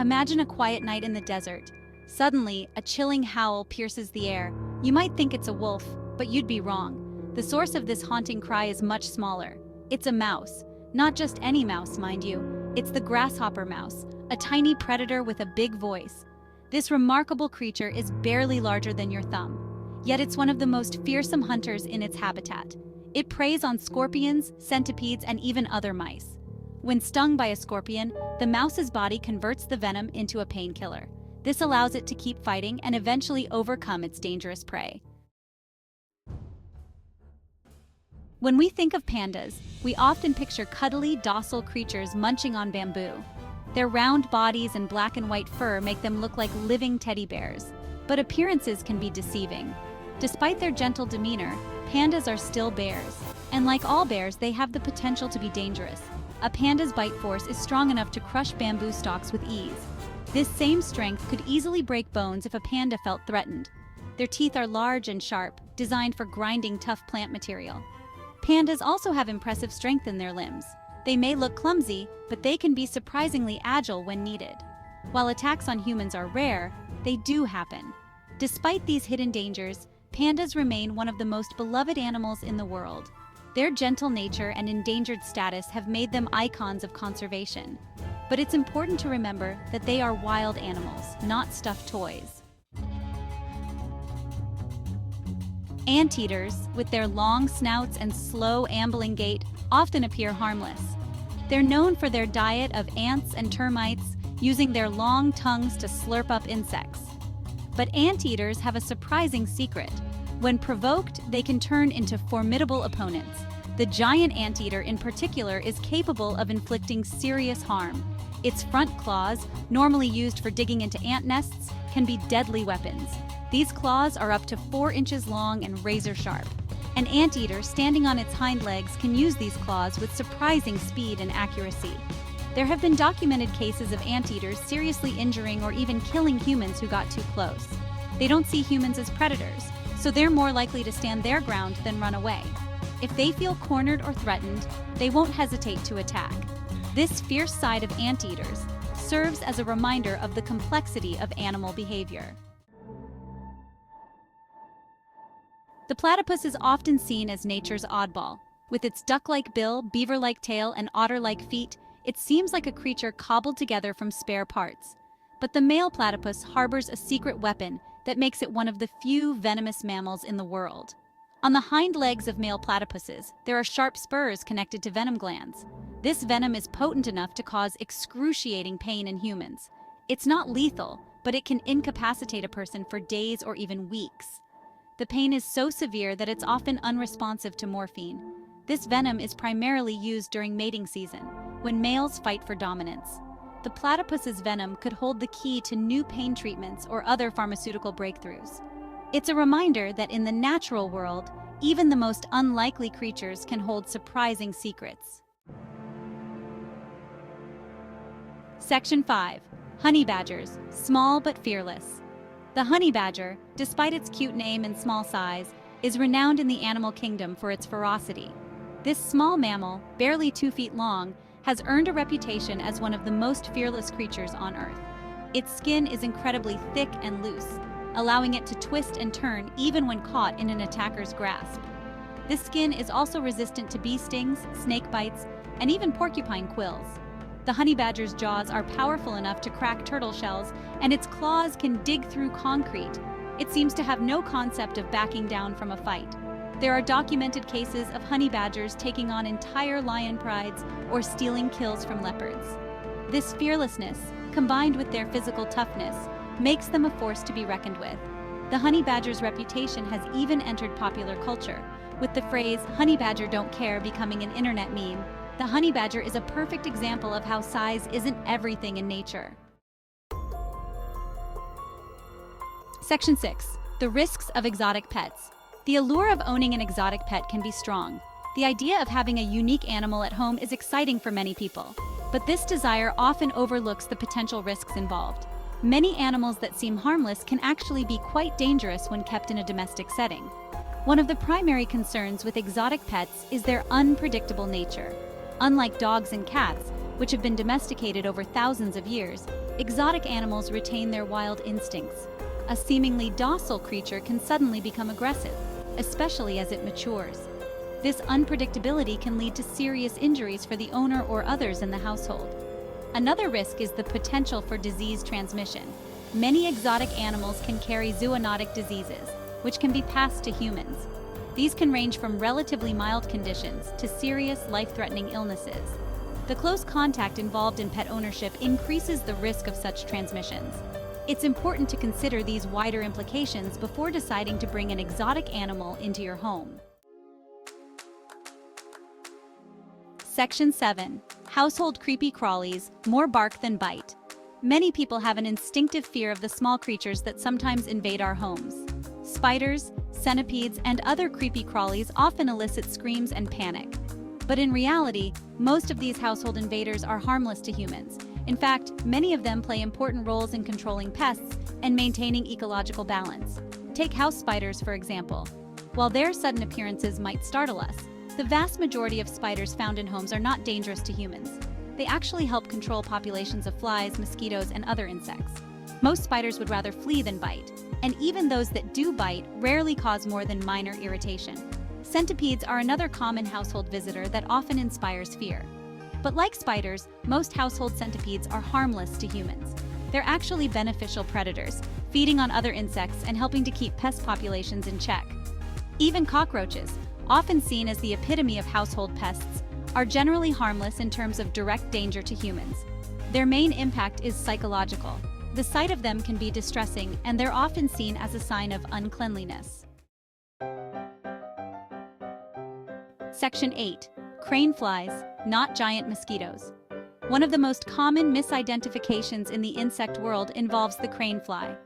Imagine a quiet night in the desert. Suddenly, a chilling howl pierces the air. You might think it's a wolf, but you'd be wrong. The source of this haunting cry is much smaller. It's a mouse. Not just any mouse, mind you. It's the grasshopper mouse, a tiny predator with a big voice. This remarkable creature is barely larger than your thumb. Yet it's one of the most fearsome hunters in its habitat. It preys on scorpions, centipedes, and even other mice. When stung by a scorpion, the mouse's body converts the venom into a painkiller. This allows it to keep fighting and eventually overcome its dangerous prey. When we think of pandas, we often picture cuddly, docile creatures munching on bamboo. Their round bodies and black and white fur make them look like living teddy bears. But appearances can be deceiving. Despite their gentle demeanor, pandas are still bears. And like all bears, they have the potential to be dangerous. A panda's bite force is strong enough to crush bamboo stalks with ease. This same strength could easily break bones if a panda felt threatened. Their teeth are large and sharp, designed for grinding tough plant material. Pandas also have impressive strength in their limbs. They may look clumsy, but they can be surprisingly agile when needed. While attacks on humans are rare, they do happen. Despite these hidden dangers, pandas remain one of the most beloved animals in the world. Their gentle nature and endangered status have made them icons of conservation. But it's important to remember that they are wild animals, not stuffed toys. Anteaters, with their long snouts and slow ambling gait, often appear harmless. They're known for their diet of ants and termites, using their long tongues to slurp up insects. But anteaters have a surprising secret. When provoked, they can turn into formidable opponents. The giant anteater in particular is capable of inflicting serious harm. Its front claws, normally used for digging into ant nests, can be deadly weapons. These claws are up to 4 inches long and razor sharp. An anteater standing on its hind legs can use these claws with surprising speed and accuracy. There have been documented cases of anteaters seriously injuring or even killing humans who got too close. They don't see humans as predators, so they're more likely to stand their ground than run away. If they feel cornered or threatened, they won't hesitate to attack. This fierce side of anteaters serves as a reminder of the complexity of animal behavior. The platypus is often seen as nature's oddball. With its duck-like bill, beaver-like tail, and otter-like feet, it seems like a creature cobbled together from spare parts. But the male platypus harbors a secret weapon that makes it one of the few venomous mammals in the world. On the hind legs of male platypuses, there are sharp spurs connected to venom glands. This venom is potent enough to cause excruciating pain in humans. It's not lethal, but it can incapacitate a person for days or even weeks. The pain is so severe that it's often unresponsive to morphine. This venom is primarily used during mating season, when males fight for dominance. The platypus's venom could hold the key to new pain treatments or other pharmaceutical breakthroughs. It's a reminder that in the natural world, even the most unlikely creatures can hold surprising secrets. Section 5. Honey badgers, small but fearless. The honey badger, despite its cute name and small size, is renowned in the animal kingdom for its ferocity. This small mammal, barely 2 feet long, has earned a reputation as one of the most fearless creatures on Earth. Its skin is incredibly thick and loose, allowing it to twist and turn even when caught in an attacker's grasp. This skin is also resistant to bee stings, snake bites, and even porcupine quills. The honey badger's jaws are powerful enough to crack turtle shells, and its claws can dig through concrete. It seems to have no concept of backing down from a fight. There are documented cases of honey badgers taking on entire lion prides or stealing kills from leopards. This fearlessness, combined with their physical toughness, makes them a force to be reckoned with. The honey badger's reputation has even entered popular culture, with the phrase "honey badger don't care" becoming an internet meme. The honey badger is a perfect example of how size isn't everything in nature. Section 6. The risks of exotic pets. The allure of owning an exotic pet can be strong. The idea of having a unique animal at home is exciting for many people, but this desire often overlooks the potential risks involved. Many animals that seem harmless can actually be quite dangerous when kept in a domestic setting. One of the primary concerns with exotic pets is their unpredictable nature. Unlike dogs and cats, which have been domesticated over thousands of years, Exotic animals retain their wild instincts. A seemingly docile creature can suddenly become aggressive, especially as it matures. This unpredictability can lead to serious injuries for the owner or others in the household. Another risk is the potential for disease transmission. Many exotic animals can carry zoonotic diseases, which can be passed to humans. These can range from relatively mild conditions to serious, life-threatening illnesses. The close contact involved in pet ownership increases the risk of such transmissions. It's important to consider these wider implications before deciding to bring an exotic animal into your home. Section 7. Household creepy crawlies, more bark than bite. Many people have an instinctive fear of the small creatures that sometimes invade our homes. Spiders, centipedes, and other creepy crawlies often elicit screams and panic. But in reality, most of these household invaders are harmless to humans. In fact, many of them play important roles in controlling pests and maintaining ecological balance. Take house spiders, for example. While their sudden appearances might startle us, the vast majority of spiders found in homes are not dangerous to humans. They actually help control populations of flies, mosquitoes, and other insects. Most spiders would rather flee than bite, and even those that do bite rarely cause more than minor irritation. Centipedes are another common household visitor that often inspires fear. But like spiders, most household centipedes are harmless to humans. They're actually beneficial predators, feeding on other insects and helping to keep pest populations in check. Even cockroaches, often seen as the epitome of household pests, are generally harmless in terms of direct danger to humans. Their main impact is psychological. The sight of them can be distressing, and they're often seen as a sign of uncleanliness. Section 8. Crane flies, not giant mosquitoes. One of the most common misidentifications in the insect world involves the crane fly.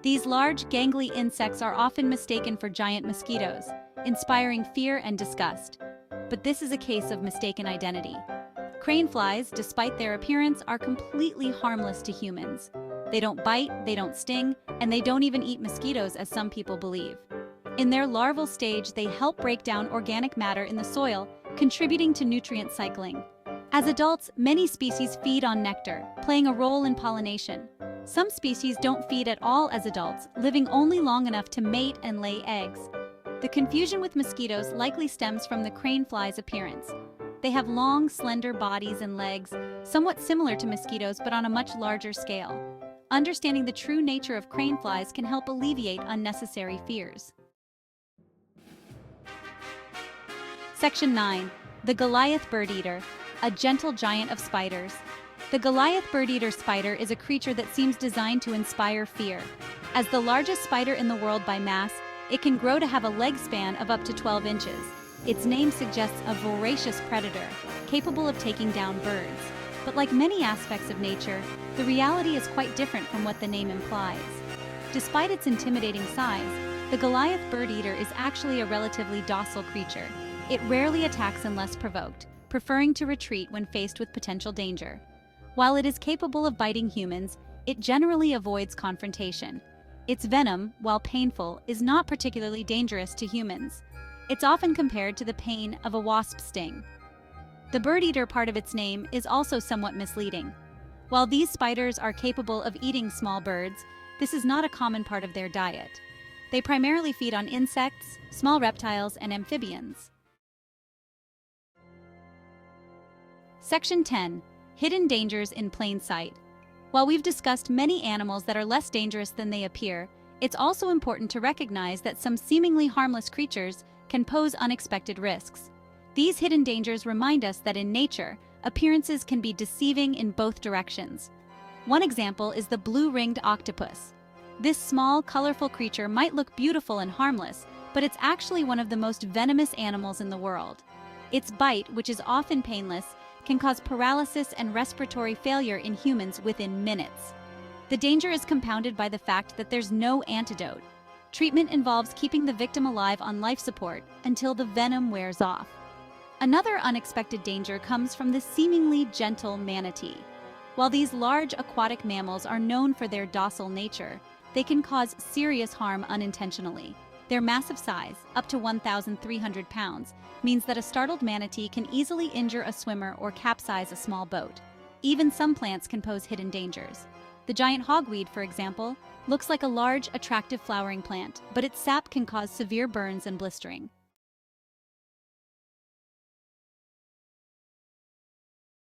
These large, gangly insects are often mistaken for giant mosquitoes, inspiring fear and disgust. But this is a case of mistaken identity. Crane flies, despite their appearance, are completely harmless to humans. They don't bite, they don't sting, and they don't even eat mosquitoes as some people believe. In their larval stage, they help break down organic matter in the soil, contributing to nutrient cycling. As adults, many species feed on nectar, playing a role in pollination. Some species don't feed at all as adults, living only long enough to mate and lay eggs. The confusion with mosquitoes likely stems from the crane fly's appearance. They have long, slender bodies and legs, somewhat similar to mosquitoes but on a much larger scale. Understanding the true nature of crane flies can help alleviate unnecessary fears. Section 9. The Goliath bird eater, a gentle giant of spiders. The Goliath bird-eater spider is a creature that seems designed to inspire fear. As the largest spider in the world by mass, it can grow to have a leg span of up to 12 inches. Its name suggests a voracious predator, capable of taking down birds. But like many aspects of nature, the reality is quite different from what the name implies. Despite its intimidating size, the Goliath bird-eater is actually a relatively docile creature. It rarely attacks unless provoked, preferring to retreat when faced with potential danger. While it is capable of biting humans, it generally avoids confrontation. Its venom, while painful, is not particularly dangerous to humans. It's often compared to the pain of a wasp sting. The bird-eater part of its name is also somewhat misleading. While these spiders are capable of eating small birds, this is not a common part of their diet. They primarily feed on insects, small reptiles, and amphibians. Section 10. Hidden dangers in plain sight. While we've discussed many animals that are less dangerous than they appear, it's also important to recognize that some seemingly harmless creatures can pose unexpected risks. These hidden dangers remind us that in nature, appearances can be deceiving in both directions. One example is the blue-ringed octopus. This small, colorful creature might look beautiful and harmless, but it's actually one of the most venomous animals in the world. Its bite, which is often painless, can cause paralysis and respiratory failure in humans within minutes. The danger is compounded by the fact that there's no antidote. Treatment involves keeping the victim alive on life support until the venom wears off. Another unexpected danger comes from the seemingly gentle manatee. While these large aquatic mammals are known for their docile nature, they can cause serious harm unintentionally. Their massive size, up to 1,300 pounds, means that a startled manatee can easily injure a swimmer or capsize a small boat. Even some plants can pose hidden dangers. The giant hogweed, for example, looks like a large, attractive flowering plant, but its sap can cause severe burns and blistering.